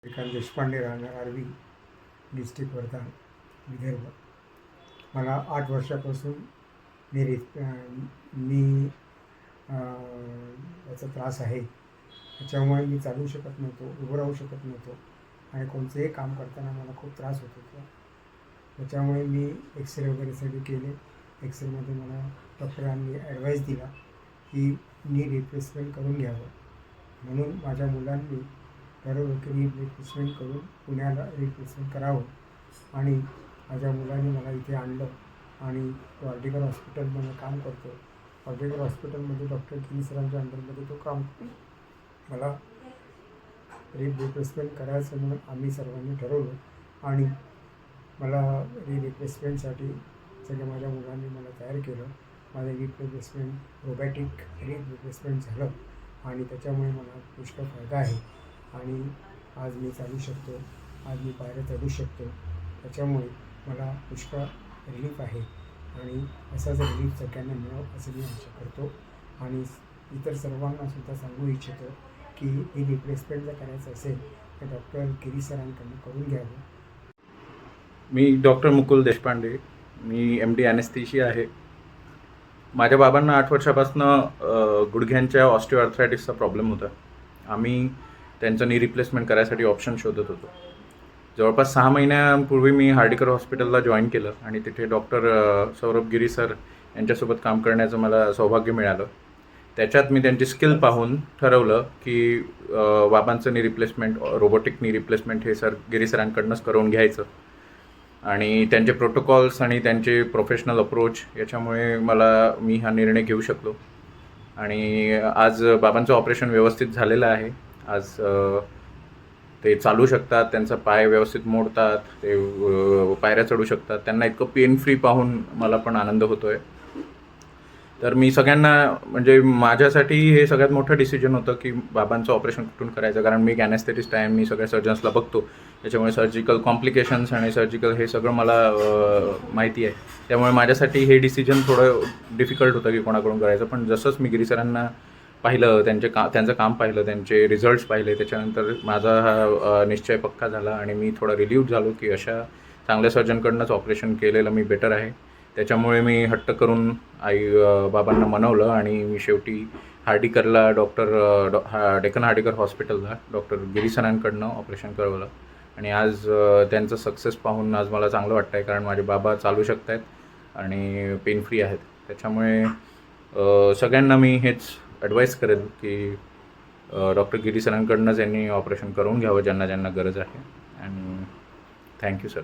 श्रीकांत देशपांडे, राहणार आर्वी, डिस्ट्रिक्ट वर्धा, विदर्भ. मला 8 वर्षापासून मी याचा त्रास आहे. त्याच्यामुळे मी चालू शकत नव्हतो, उभं राहू शकत नव्हतो आणि कोणतेही काम करताना मला खूप त्रास होत होता. त्याच्यामुळे मी एक्सरे वगैरे सगळे केले. एक्सरेमध्ये मला डॉक्टरांनी ॲडवाईस दिला की नी रिप्लेसमेंट करून घ्यावं. म्हणून माझ्या मुलांनी ठरवलं की नी रिप्लेसमेंट करून पुण्याला रिप्लेसमेंट करावं आणि माझ्या मुलांनी मला इथे आणलं आणि आर्टिकल हॉस्पिटलमध्ये काम करतो. आर्टिकल हॉस्पिटलमध्ये डॉक्टर गिरी सरांच्या अंडरमध्ये तो काम मला रिप्लेसमेंट करायचं म्हणून आम्ही सर्वांनी ठरवलं आणि मला रिप्लेसमेंटसाठी सगळ्या माझ्या मुलांनी मला तयार केलं. माझं रिप्लेसमेंट रोबॅटिक रिप्लेसमेंट झालं आणि त्याच्यामुळे मला पुष्कळ फायदा आहे आणि आज मी चालू शकतो, आज मी पायऱ्या चढू शकतो. त्याच्यामुळे मला पुष्कळ रिलीफ आहे आणि असाच रिलीफ सगळ्यांना मिळावं असं मी आशा करतो आणि इतर सर्वांनासुद्धा सांगू इच्छितो की ही रिप्लेसमेंट जर करायचं असेल तर डॉक्टर गिरी सरांकडून करून घ्यावं. मी डॉक्टर मुकुल देशपांडे, मी MD ॲनेस्थेशिया आहे. माझ्या बाबांना 8 वर्षापासून गुडघ्यांच्या ऑस्टिओआर्थरायटिसचा प्रॉब्लेम होता. आम्ही त्यांचं नी रिप्लेसमेंट करायसाठी ऑप्शन शोधत होतो. जवळपास 6 महिन्यांपूर्वी मी हार्डिकर हॉस्पिटलला जॉईन केलं आणि तिथे डॉक्टर सौरभ गिरी सर यांच्यासोबत काम करण्याचं मला सौभाग्य मिळालं. त्याच्यात मी त्यांची स्किल पाहून ठरवलं की बाबांचं knee replacement, robotic knee replacement हे गिरी सरांकडूनच करून घ्यायचं आणि त्यांचे प्रोटोकॉल्स आणि त्यांचे प्रोफेशनल अप्रोच याच्यामुळे मी हा निर्णय घेऊ शकलो आणि आज बाबांचं ऑपरेशन व्यवस्थित झालेलं आहे. आज ते चालू शकतात, त्यांचा पाय व्यवस्थित मोडतात, ते पायऱ्या चढू शकतात. त्यांना इतकं पेन फ्री पाहून मला पण आनंद होतो आहे. तर मी सगळ्यांना, म्हणजे माझ्यासाठी हे सगळ्यात मोठं डिसिजन होतं की बाबांचं ऑपरेशन कुठून करायचं, कारण मी एक ॲनेस्थेटिस्ट आहे. मी सगळ्या सर्जन्सला बघतो, त्याच्यामुळे सर्जिकल कॉम्प्लिकेशन्स आणि सर्जिकल हे सगळं मला माहिती आहे. त्यामुळे माझ्यासाठी हे डिसिजन थोडं डिफिकल्ट होतं की कोणाकडून करायचं. पण जसंच मी गिरी सरांना पाहिलं, त्यांचं काम पाहिलं, त्यांचे रिझल्ट्स पाहिले, त्याच्यानंतर माझा हा निश्चय पक्का झाला आणि मी थोडा रिलीव्ड झालो की अशा चांगल्या सर्जनकडूनच ऑपरेशन केलेलं मी बेटर आहे. त्याच्यामुळे मी हट्ट करून बाबांना मनवलं आणि मी शेवटी हार्डिकरला डेक्कन हार्डिकर हॉस्पिटलला डॉक्टर गिरी सरांकडनं ऑपरेशन करवलं आणि आज त्यांचं सक्सेस पाहून आज मला चांगलं वाटतं आहे, कारण माझे बाबा चालू शकत आहेत आणि पेन फ्री आहेत. त्याच्यामुळे सगळ्यांना मी हेच ॲडवाईस करेल की डॉक्टर गिरी सरांकडनंच यांनी ऑपरेशन करून घ्यावं ज्यांना ज्यांना गरज आहे. आणि थँक्यू सर.